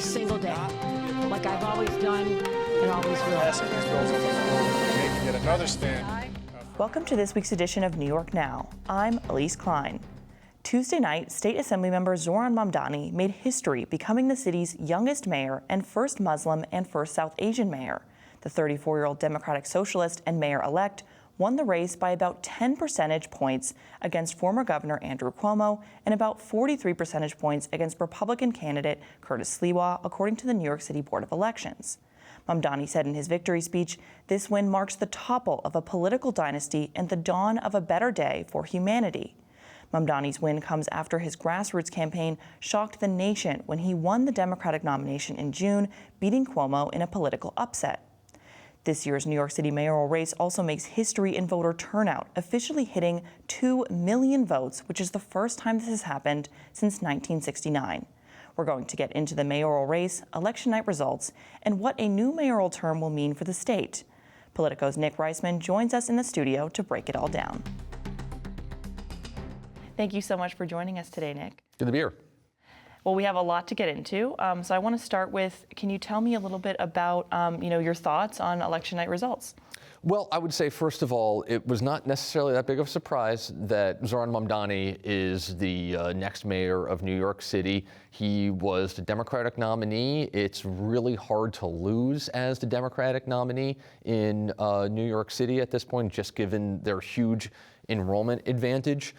single day, like I've always done and always will. Passing these bills on the floor, making yet another stand. Welcome to this week's edition of New York Now. I'm Elise Klein. Tuesday night, State Assemblymember Zohran Mamdani made history becoming the city's youngest mayor and first Muslim and first South Asian mayor. The 34-year-old Democratic Socialist and mayor-elect won the race by about 10 percentage points against former Governor Andrew Cuomo and about 43 percentage points against Republican candidate Curtis Sliwa, according to the New York City Board of Elections. Mamdani said in his victory speech, this win marks the topple of a political dynasty and the dawn of a better day for humanity. Mamdani's win comes after his grassroots campaign shocked the nation when he won the Democratic nomination in June, beating Cuomo in a political upset. This year's New York City mayoral race also makes history in voter turnout, officially hitting 2 million votes, which is the first time this has happened since 1969. We're going to get into the mayoral race, election night results, and what a new mayoral term will mean for the state. Politico's Nick Reisman joins us in the studio to break it all down. Thank you so much for joining us today, Nick. Good to be here. Well, we have a lot to get into, so I want to start with, can you tell me a little bit about, your thoughts on election night results? Well, I would say, first of all, it was not necessarily that big of a surprise that Zoran Mamdani is the next mayor of New York City. He was the Democratic nominee. It's really hard to lose as the Democratic nominee in New York City at this point, just given their huge enrollment advantage.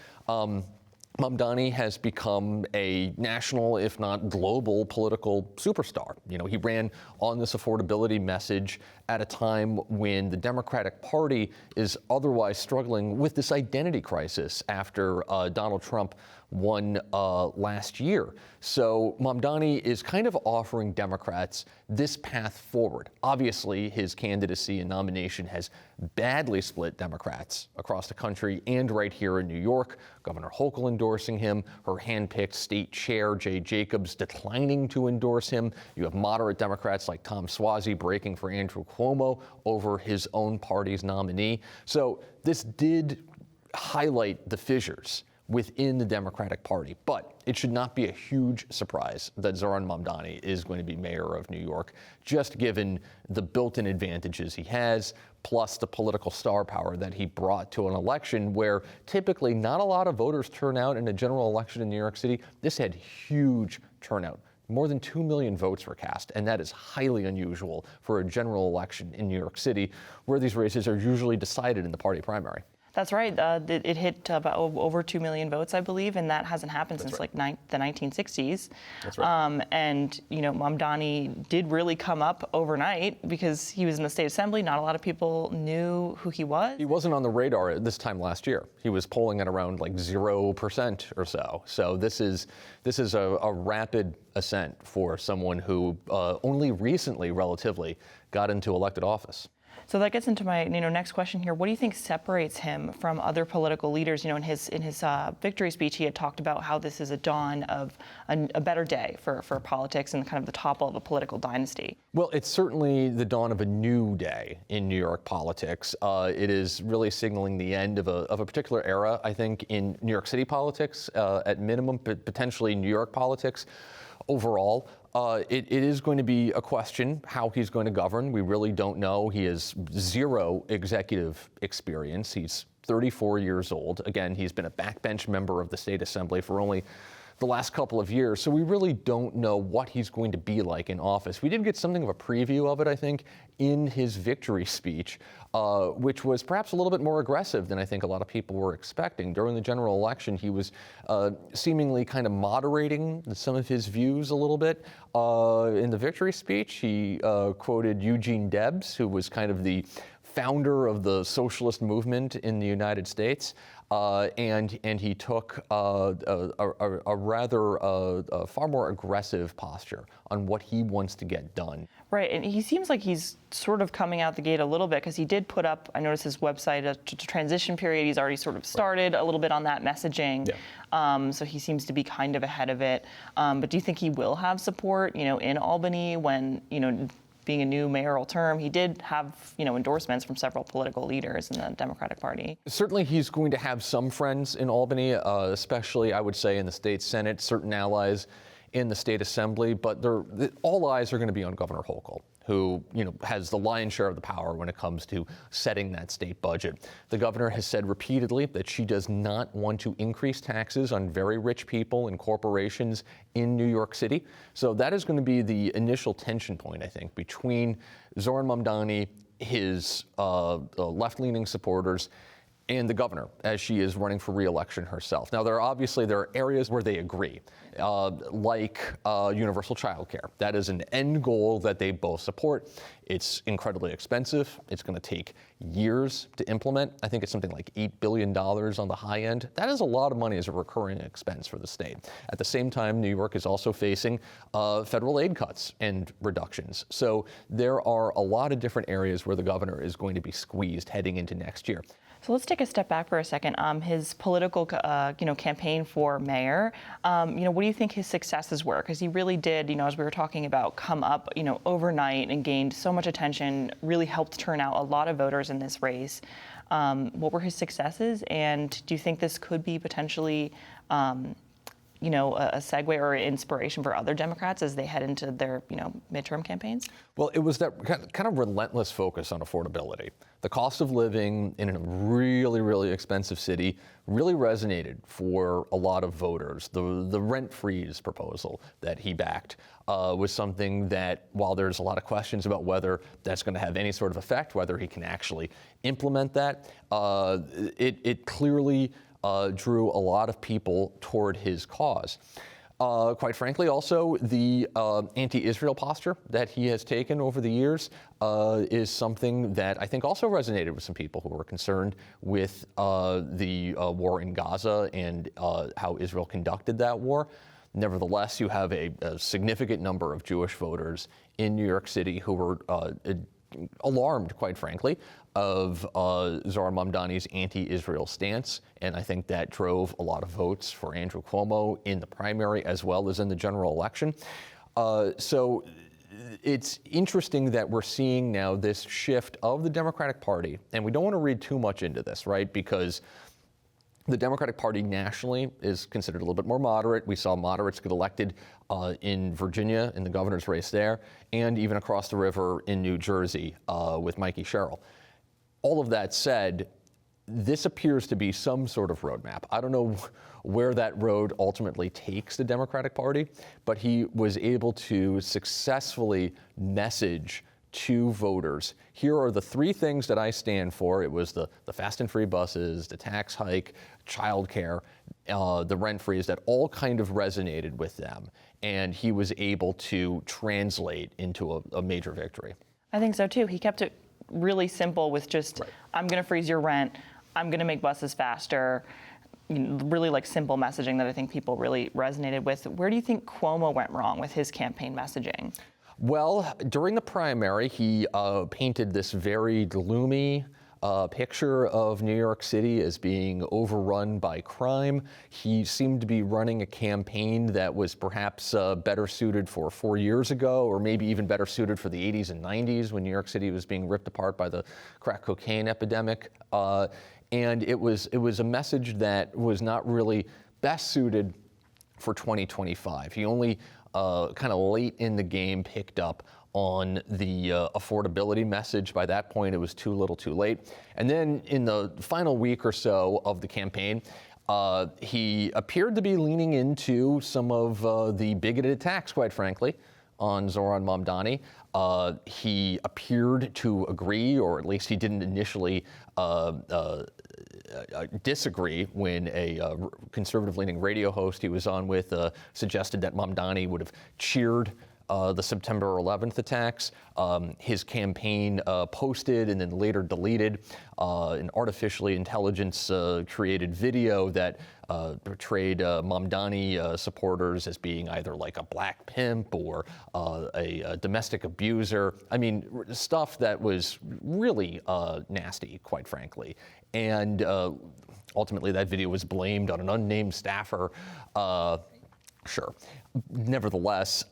Mamdani has become a national, if not global, political superstar. You know, he ran on this affordability message at a time when the Democratic Party is otherwise struggling with this identity crisis after Donald Trump won last year. So Mamdani is kind of offering Democrats this path forward. Obviously, his candidacy and nomination has badly split Democrats across the country and right here in New York. Governor Hochul endorsing him, her handpicked state chair, Jay Jacobs, declining to endorse him. You have moderate Democrats like Tom Suozzi breaking for Andrew Cuomo over his own party's nominee. So this did highlight the fissures within the Democratic Party. But it should not be a huge surprise that Zoran Mamdani is going to be mayor of New York, just given the built-in advantages he has, plus the political star power that he brought to an election where typically not a lot of voters turn out in a general election in New York City. This had huge turnout. More than 2 million votes were cast, and that is highly unusual for a general election in New York City, where these races are usually decided in the party primary. That's right. It hit about over 2 million votes, I believe, and that hasn't happened since the 1960s. That's right. And, Mamdani did really come up overnight because he was in the state assembly. Not a lot of people knew who he was. He wasn't on the radar this time last year. He was polling at around 0% or so. So this is a rapid ascent for someone who only recently, relatively, got into elected office. So that gets into my next question here. What do you think separates him from other political leaders? In his victory speech, he had talked about how this is a dawn of a better day for politics and kind of the topple of a political dynasty. Well, it's certainly the dawn of a new day in New York politics. It is really signaling the end of a particular era, I think, in New York City politics, at minimum, but potentially New York politics overall. It is going to be a question how he's going to govern. We really don't know. He has zero executive experience. He's 34 years old. Again, he's been a backbench member of the state assembly for only the last couple of years. So we really don't know what he's going to be like in office. We did get something of a preview of it, I think, in his victory speech, which was perhaps a little bit more aggressive than I think a lot of people were expecting. During the general election, he was seemingly kind of moderating some of his views a little bit. In the victory speech, he quoted Eugene Debs, who was kind of the founder of the socialist movement in the United States, and he took a rather far more aggressive posture on what he wants to get done. Right, and he seems like he's sort of coming out the gate a little bit because he did put up, I noticed his website, a transition period. He's already sort of started a little bit on that messaging. Yeah. So he seems to be kind of ahead of it. But do you think he will have support, in Albany when, being a new mayoral term, he did have, endorsements from several political leaders in the Democratic Party? Certainly he's going to have some friends in Albany, especially, I would say, in the state Senate, certain allies in the state assembly, but all eyes are going to be on Governor Hochul, who has the lion's share of the power when it comes to setting that state budget. The governor has said repeatedly that she does not want to increase taxes on very rich people and corporations in New York City. So that is going to be the initial tension point, I think, between Zohran Mamdani, his left-leaning supporters, and the governor, as she is running for re-election herself. Now, there are areas where they agree, like universal child care. That is an end goal that they both support. It's incredibly expensive. It's going to take years to implement. I think it's something like $8 billion on the high end. That is a lot of money as a recurring expense for the state. At the same time, New York is also facing federal aid cuts and reductions. So there are a lot of different areas where the governor is going to be squeezed heading into next year. So let's take a step back for a second. His political, campaign for mayor. What do you think his successes were? Because he really did, as we were talking about, come up, overnight and gained so much attention. Really helped turn out a lot of voters in this race. What were his successes? And do you think this could be potentially, a segue or inspiration for other Democrats as they head into their, midterm campaigns? Well, it was that kind of relentless focus on affordability. The cost of living in a really, really expensive city really resonated for a lot of voters. The rent freeze proposal that he backed was something that, while there's a lot of questions about whether that's going to have any sort of effect, whether he can actually implement that, it clearly drew a lot of people toward his cause. Quite frankly, also, the anti-Israel posture that he has taken over the years is something that I think also resonated with some people who were concerned with the war in Gaza and how Israel conducted that war. Nevertheless, you have a significant number of Jewish voters in New York City who were alarmed, quite frankly, of Zohran Mamdani's anti-Israel stance, and I think that drove a lot of votes for Andrew Cuomo in the primary as well as in the general election. So it's interesting that we're seeing now this shift of the Democratic Party, and we don't want to read too much into this, right? Because the Democratic Party nationally is considered a little bit more moderate. We saw moderates get elected in Virginia in the governor's race there, and even across the river in New Jersey with Mikey Sherrill. All of that said, this appears to be some sort of roadmap. I don't know where that road ultimately takes the Democratic Party, but he was able to successfully message to voters, here are the three things that I stand for. It was the fast and free buses, the tax hike, childcare, the rent freeze, that all kind of resonated with them. And he was able to translate into a major victory. I think so too. He kept it really simple with just, right. I'm going to freeze your rent, I'm going to make buses faster. Really simple messaging that I think people really resonated with. Where do you think Cuomo went wrong with his campaign messaging? Well, during the primary, he painted this very gloomy picture of New York City as being overrun by crime. He seemed to be running a campaign that was perhaps better suited for 4 years ago, or maybe even better suited for the 80s and 90s when New York City was being ripped apart by the crack cocaine epidemic. And it was a message that was not really best suited for 2025. He only kind of late in the game picked up on the affordability message. By that point, it was too little too late. And then in the final week or so of the campaign, he appeared to be leaning into some of the bigoted attacks, quite frankly, on Zohran Mamdani. He appeared to agree, or at least he didn't initially disagree when a conservative-leaning radio host he was on with suggested that Mamdani would have cheered the September 11th attacks. His campaign posted and then later deleted an artificially intelligence-created video that portrayed Mamdani supporters as being either like a black pimp or a domestic abuser. I mean, stuff that was really nasty, quite frankly. And ultimately, that video was blamed on an unnamed staffer. Sure. Nevertheless,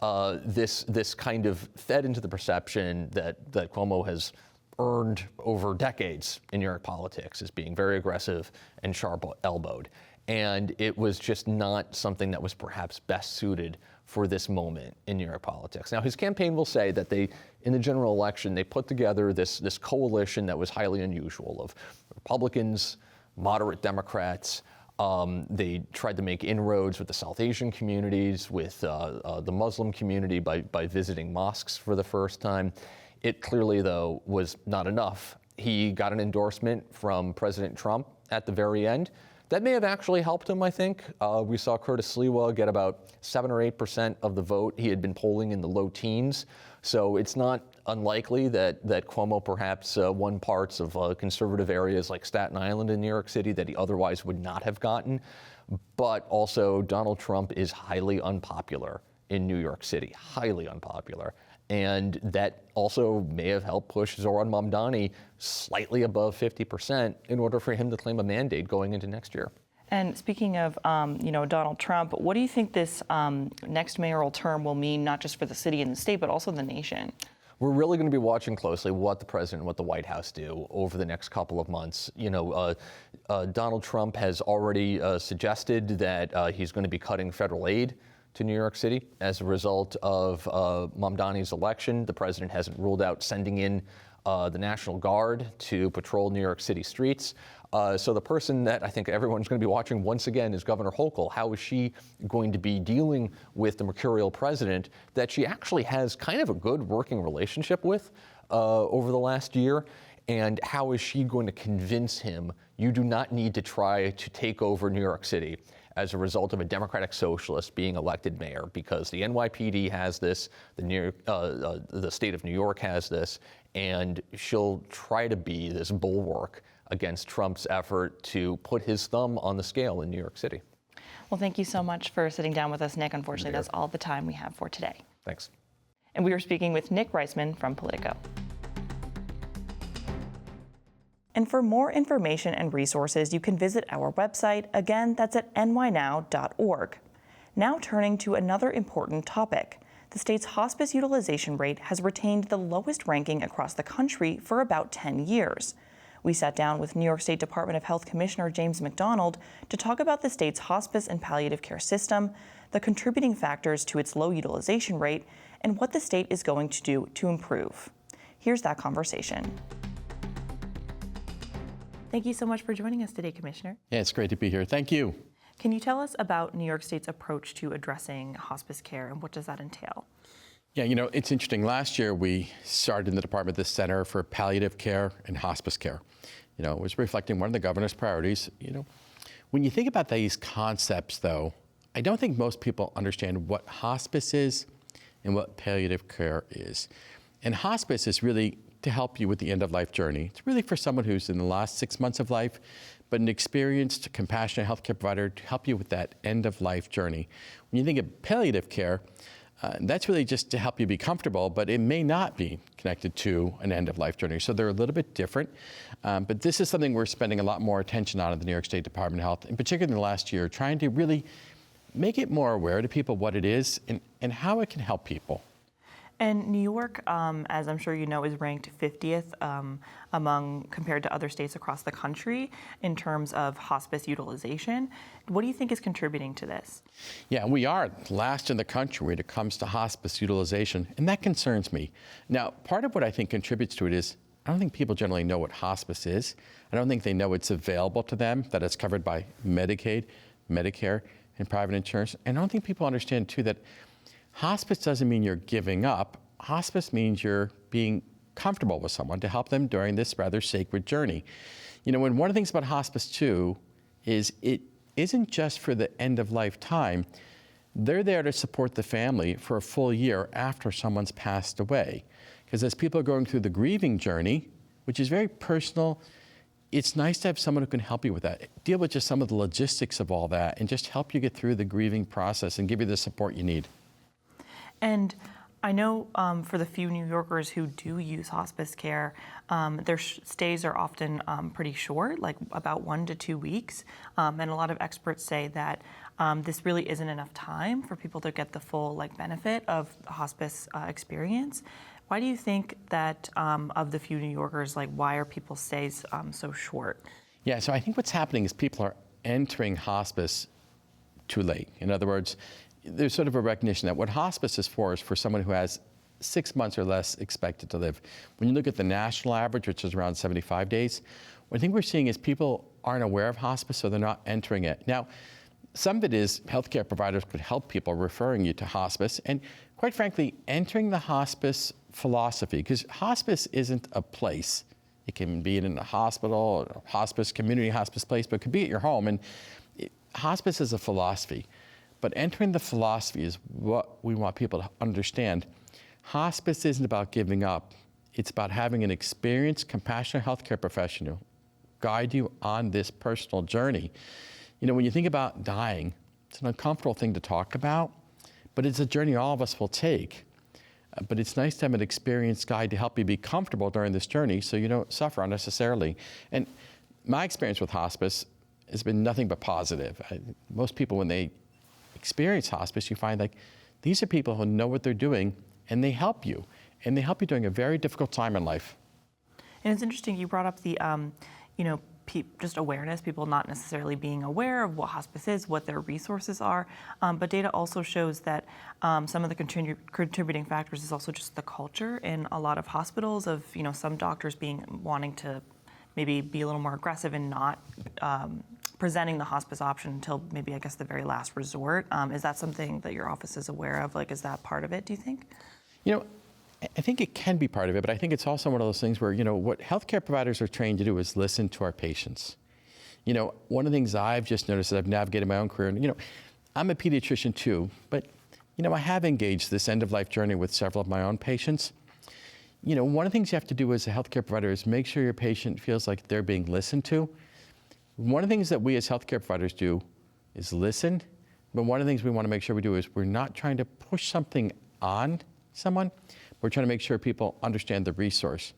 this kind of fed into the perception that Cuomo has earned over decades in New York politics as being very aggressive and sharp-elbowed. And it was just not something that was perhaps best suited for this moment in New York politics. Now, his campaign will say that in the general election, they put together this coalition that was highly unusual of Republicans, moderate Democrats. They tried to make inroads with the South Asian communities, with the Muslim community by visiting mosques for the first time. It clearly, though, was not enough. He got an endorsement from President Trump at the very end. That may have actually helped him, I think. We saw Curtis Sliwa get about 7 or 8% of the vote. He had been polling in the low teens. So it's not unlikely that Cuomo perhaps won parts of conservative areas like Staten Island in New York City that he otherwise would not have gotten. But also, Donald Trump is highly unpopular in New York City, highly unpopular. And that also may have helped push Zohran Mamdani slightly above 50% in order for him to claim a mandate going into next year. And speaking of, Donald Trump, what do you think this next mayoral term will mean, not just for the city and the state, but also the nation? We're really going to be watching closely what the president and what the White House do over the next couple of months. Donald Trump has already suggested that he's going to be cutting federal aid to New York City as a result of Mamdani's election. The president hasn't ruled out sending in the National Guard to patrol New York City streets. So the person that I think everyone's going to be watching once again is Governor Hochul. How is she going to be dealing with the mercurial president that she actually has kind of a good working relationship with over the last year? And how is she going to convince him you do not need to try to take over New York City as a result of a Democratic socialist being elected mayor? Because the NYPD has this, the state of New York has this, and she'll try to be this bulwark against Trump's effort to put his thumb on the scale in New York City. Well, thank you so much for sitting down with us, Nick. Unfortunately, that's all the time we have for today. Thanks. And we were speaking with Nick Reisman from Politico. And for more information and resources, you can visit our website. Again, that's at nynow.org. Now turning to another important topic. The state's hospice utilization rate has retained the lowest ranking across the country for about 10 years. We sat down with New York State Department of Health Commissioner James McDonald to talk about the state's hospice and palliative care system, the contributing factors to its low utilization rate, and what the state is going to do to improve. Here's that conversation. Thank you so much for joining us today, Commissioner. Yeah, it's great to be here. Thank you. Can you tell us about New York State's approach to addressing hospice care, and what does that entail? Yeah, it's interesting. Last year, we started in the department the Center for Palliative Care and Hospice Care. It was reflecting one of the governor's priorities. When you think about these concepts, though, I don't think most people understand what hospice is and what palliative care is. And hospice is really to help you with the end-of-life journey. It's really for someone who's in the last 6 months of life, but an experienced, compassionate healthcare provider to help you with that end-of-life journey. When you think of palliative care, that's really just to help you be comfortable, but it may not be connected to an end-of-life journey. So they're a little bit different. But this is something we're spending a lot more attention on at the New York State Department of Health, in particular in the last year, trying to really make it more aware to people what it is and how it can help people. And New York, as I'm sure you know, is ranked 50th compared to other states across the country in terms of hospice utilization. What do you think is contributing to this? Yeah, we are last in the country when it comes to hospice utilization, and that concerns me. Now, part of what I think contributes to it is I don't think people generally know what hospice is. I don't think they know it's available to them, that it's covered by Medicaid, Medicare, and private insurance. And I don't think people understand, too, that hospice doesn't mean you're giving up. Hospice means you're being comfortable with someone to help them during this rather sacred journey. And one of the things about hospice, too, is it isn't just for the end of life time. They're there to support the family for a full year after someone's passed away. Because as people are going through the grieving journey, which is very personal, it's nice to have someone who can help you with that, deal with just some of the logistics of all that, and just help you get through the grieving process and give you the support you need. And I know for the few New Yorkers who do use hospice care, their stays are often pretty short, like about 1 to 2 weeks. And a lot of experts say that this really isn't enough time for people to get the full benefit of the hospice experience. Why do you think that of the few New Yorkers, why are people's stays so short? Yeah, so I think what's happening is people are entering hospice too late. In other words, there's sort of a recognition that what hospice is for someone who has 6 months or less expected to live. When you look at the national average, which is around 75 days, what I think we're seeing is people aren't aware of hospice, so they're not entering it. Now, some of it is healthcare providers could help people referring you to hospice, and quite frankly, entering the hospice philosophy, because hospice isn't a place. It can be in a hospital, a hospice, community hospice place, but it could be at your home. And hospice is a philosophy. But entering the philosophy is what we want people to understand. Hospice isn't about giving up. It's about having an experienced, compassionate healthcare professional guide you on this personal journey. You know, when you think about dying, it's an uncomfortable thing to talk about, but it's a journey all of us will take. But it's nice to have an experienced guide to help you be comfortable during this journey so you don't suffer unnecessarily. And my experience with hospice has been nothing but positive. Most people, when they experience hospice, you find like these are people who know what they're doing and they help you. And they help you during a very difficult time in life. And it's interesting, you brought up the, just awareness, people not necessarily being aware of what hospice is, what their resources are. But data also shows that some of the contributing factors is also just the culture in a lot of hospitals of, some doctors wanting to maybe be a little more aggressive and not presenting the hospice option until maybe, I guess, the very last resort. Is that something that your office is aware of? Like, is that part of it, do you think? I think it can be part of it, but I think it's also one of those things where, what healthcare providers are trained to do is listen to our patients. One of the things I've just noticed as I've navigated my own career, and, I'm a pediatrician too, but, I have engaged this end-of-life journey with several of my own patients. One of the things you have to do as a healthcare provider is make sure your patient feels like they're being listened to. One of the things that we as healthcare providers do is listen, but one of the things we want to make sure we do is we're not trying to push something on someone. We're trying to make sure people understand the resource.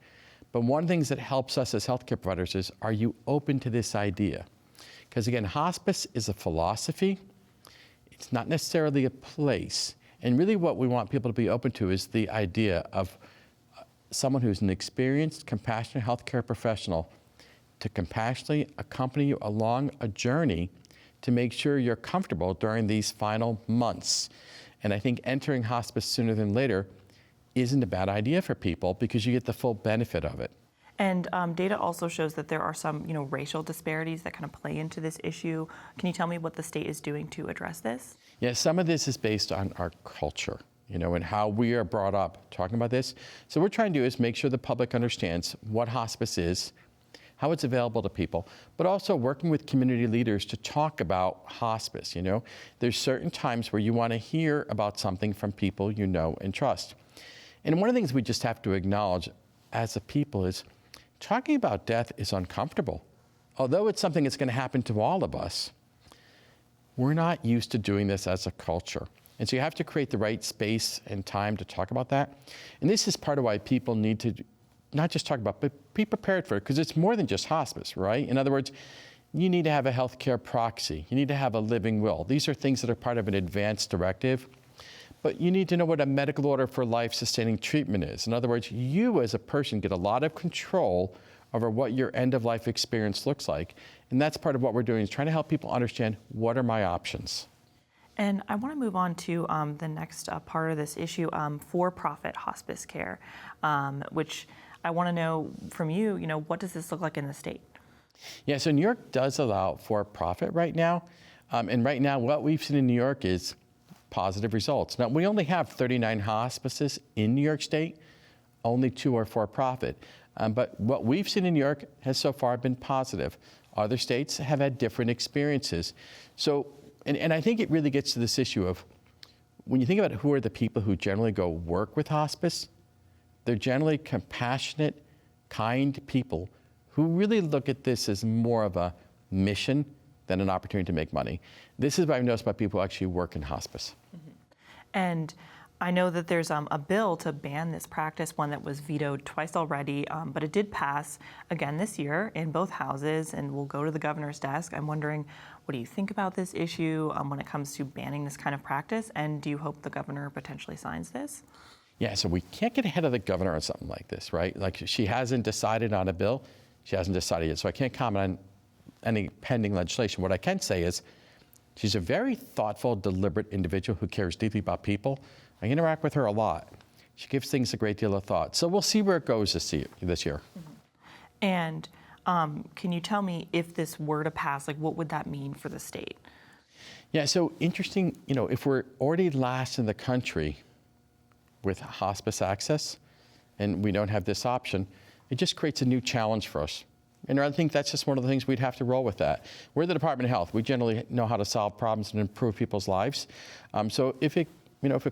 But one of the things that helps us as healthcare providers is, are you open to this idea? Because again, hospice is a philosophy. It's not necessarily a place. And really what we want people to be open to is the idea of someone who's an experienced, compassionate healthcare professional to compassionately accompany you along a journey to make sure you're comfortable during these final months. And I think entering hospice sooner than later isn't a bad idea for people because you get the full benefit of it. And data also shows that there are some, racial disparities that kind of play into this issue. Can you tell me what the state is doing to address this? Yeah, some of this is based on our culture, and how we are brought up talking about this. So what we're trying to do is make sure the public understands what hospice is, how it's available to people, but also working with community leaders to talk about hospice. There's certain times where you want to hear about something from people you know and trust. And one of the things we just have to acknowledge as a people is talking about death is uncomfortable. Although it's something that's going to happen to all of us, we're not used to doing this as a culture. And so you have to create the right space and time to talk about that. And this is part of why people need to not just talk about, but be prepared for it, because it's more than just hospice, right? In other words, you need to have a healthcare proxy. You need to have a living will. These are things that are part of an advanced directive. But you need to know what a medical order for life-sustaining treatment is. In other words, you as a person get a lot of control over what your end-of-life experience looks like. And that's part of what we're doing, is trying to help people understand what are my options. And I want to move on to the next part of this issue, for-profit hospice care, which I want to know from you, what does this look like in the state? Yeah, so New York does allow for-profit right now. And right now, what we've seen in New York is positive results. Now, we only have 39 hospices in New York State. Only 2 are for-profit. But what we've seen in New York has so far been positive. Other states have had different experiences. So, and I think it really gets to this issue of, when you think about who are the people who generally go work with hospice, they're generally compassionate, kind people who really look at this as more of a mission than an opportunity to make money. This is what I've noticed about people who actually work in hospice. Mm-hmm. And I know that there's a bill to ban this practice, one that was vetoed twice already, but it did pass again this year in both houses and will go to the governor's desk. I'm wondering, what do you think about this issue when it comes to banning this kind of practice? And do you hope the governor potentially signs this? Yeah, so we can't get ahead of the governor on something like this, right? Like, she hasn't decided on a bill. She hasn't decided yet, so I can't comment any pending legislation. What I can say is she's a very thoughtful, deliberate individual who cares deeply about people. I interact with her a lot. She gives things a great deal of thought. So we'll see where it goes this year. Mm-hmm. And can you tell me, if this were to pass, like what would that mean for the state? Yeah, so interesting, if we're already last in the country with hospice access and we don't have this option, it just creates a new challenge for us. And I think that's just one of the things we'd have to roll with that. We're the Department of Health. We generally know how to solve problems and improve people's lives. So if it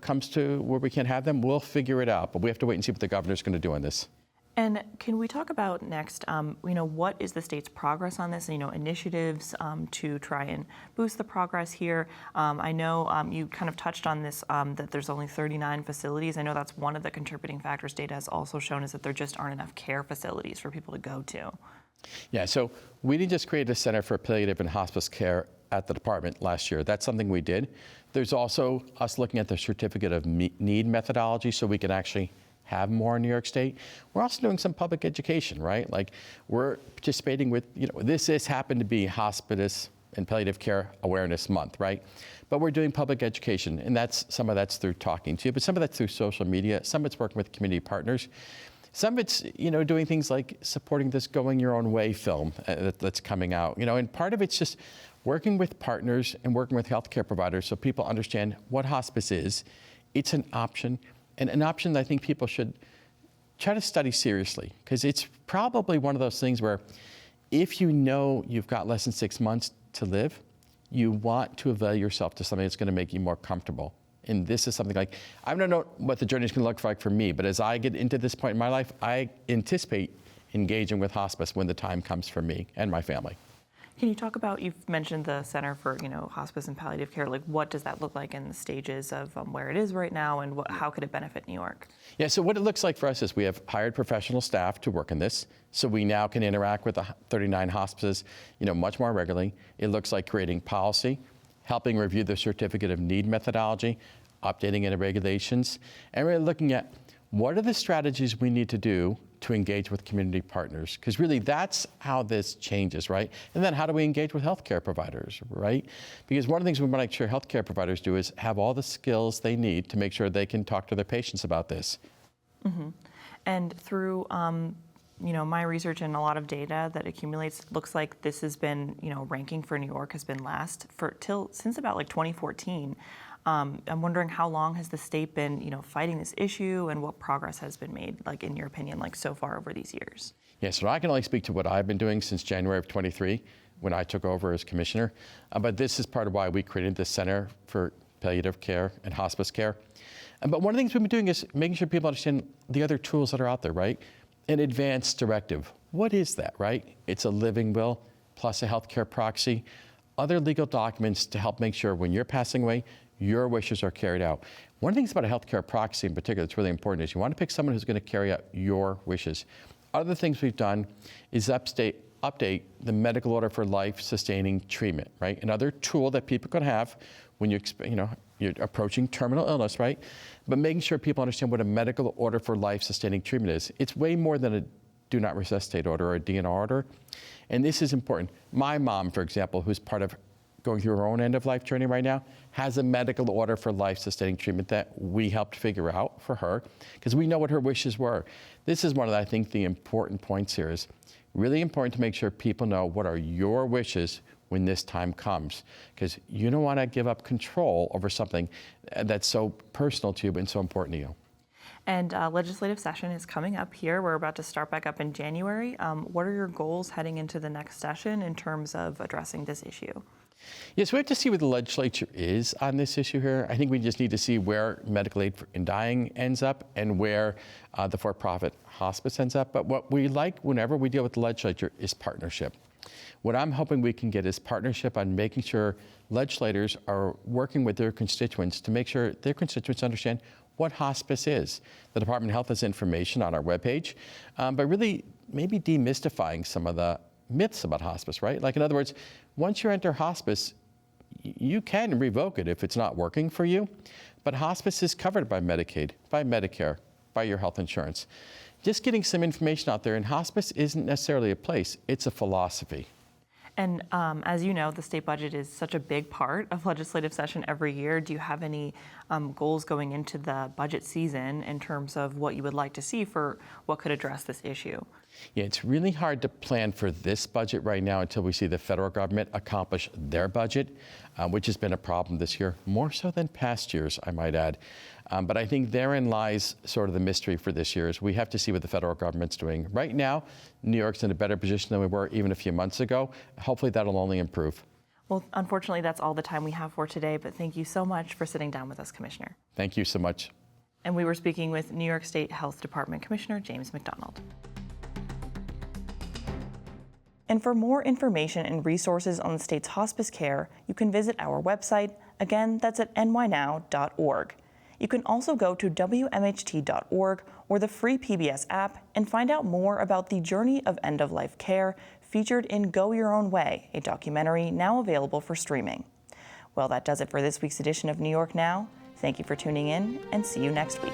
comes to where we can't have them, we'll figure it out. But we have to wait and see what the governor's going to do on this. And can we talk about next, what is the state's progress on this, initiatives to try and boost the progress here? I know you kind of touched on this, that there's only 39 facilities. I know that's one of the contributing factors data has also shown, is that there just aren't enough care facilities for people to go to. Yeah, so we didn't just create a Center for Palliative and Hospice Care at the department last year. That's something we did. There's also us looking at the certificate of need methodology so we can actually have more in New York State. We're also doing some public education, right? Like we're participating with, this happened to be Hospice and Palliative Care Awareness Month, right? But we're doing public education, and some of that's through talking to you, but some of that's through social media, some of it's working with community partners. Some of it's, doing things like supporting this Going Your Own Way film that's coming out, and part of it's just working with partners and working with healthcare providers so people understand what hospice is. It's an option, and an option that I think people should try to study seriously, because it's probably one of those things where if you've got less than 6 months to live, you want to avail yourself to something that's going to make you more comfortable. And this is something like, I don't know what the journey is going to look like for me, but as I get into this point in my life, I anticipate engaging with hospice when the time comes for me and my family. Can you talk about, you've mentioned the Center for, Hospice and Palliative Care, like what does that look like in the stages of where it is right now, and how could it benefit New York? Yeah, so what it looks like for us is we have hired professional staff to work in this, so we now can interact with the 39 hospices, much more regularly. It looks like creating policy, helping review the certificate of need methodology, updating any regulations, and really looking at what are the strategies we need to do to engage with community partners, because really that's how this changes, right? And then how do we engage with healthcare providers, right? Because one of the things we want to make sure healthcare providers do is have all the skills they need to make sure they can talk to their patients about this. Mm-hmm. And through my research and a lot of data that accumulates, looks like this has been, ranking for New York has been last since about 2014. I'm wondering, how long has the state been, fighting this issue, and what progress has been made, in your opinion, so far over these years? Yeah, so I can only speak to what I've been doing since January of 23, when I took over as commissioner. But this is part of why we created the Center for Palliative Care and Hospice Care. But one of the things we've been doing is making sure people understand the other tools that are out there, right? An advance directive. What is that, right? It's a living will plus a healthcare proxy, other legal documents to help make sure when you're passing away, your wishes are carried out. One of the things about a healthcare proxy in particular that's really important is you want to pick someone who's going to carry out your wishes. Other things we've done is update the medical order for life-sustaining treatment, right? Another tool that people can have when you're approaching terminal illness, right? But making sure people understand what a medical order for life-sustaining treatment is. It's way more than a do not resuscitate order or a DNR order. And this is important. My mom, for example, who's part of going through her own end-of-life journey right now, has a medical order for life-sustaining treatment that we helped figure out for her, because we know what her wishes were. This is one of, I think, the important points here. Is really important to make sure people know what are your wishes when this time comes, because you don't want to give up control over something that's so personal to you and so important to you. And legislative session is coming up here. We're about to start back up in January. What are your goals heading into the next session in terms of addressing this issue? Yes, we have to see where the legislature is on this issue here. I think we just need to see where medical aid in dying ends up and where the for-profit hospice ends up. But what we like whenever we deal with the legislature is partnership. What I'm hoping we can get is partnership on making sure legislators are working with their constituents to make sure their constituents understand what hospice is. The Department of Health has information on our webpage, but really maybe demystifying some of the myths about hospice, right? Like, in other words, once you enter hospice, you can revoke it if it's not working for you, but hospice is covered by Medicaid, by Medicare, by your health insurance. Just getting some information out there, and hospice isn't necessarily a place, it's a philosophy. And as you know, the state budget is such a big part of legislative session every year. Do you have any goals going into the budget season in terms of what you would like to see for what could address this issue? Yeah, it's really hard to plan for this budget right now until we see the federal government accomplish their budget, which has been a problem this year, more so than past years, I might add. But I think therein lies sort of the mystery for this year is we have to see what the federal government's doing. Right now, New York's in a better position than we were even a few months ago. Hopefully that'll only improve. Well, unfortunately, that's all the time we have for today, but thank you so much for sitting down with us, Commissioner. Thank you so much. And we were speaking with New York State Health Department Commissioner James McDonald. And for more information and resources on the state's hospice care, you can visit our website. Again, that's at nynow.org. You can also go to wmht.org or the free PBS app and find out more about the journey of end-of-life care featured in Go Your Own Way, a documentary now available for streaming. Well, that does it for this week's edition of New York Now. Thank you for tuning in, and see you next week.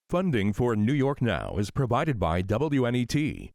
Funding for New York Now is provided by WNET,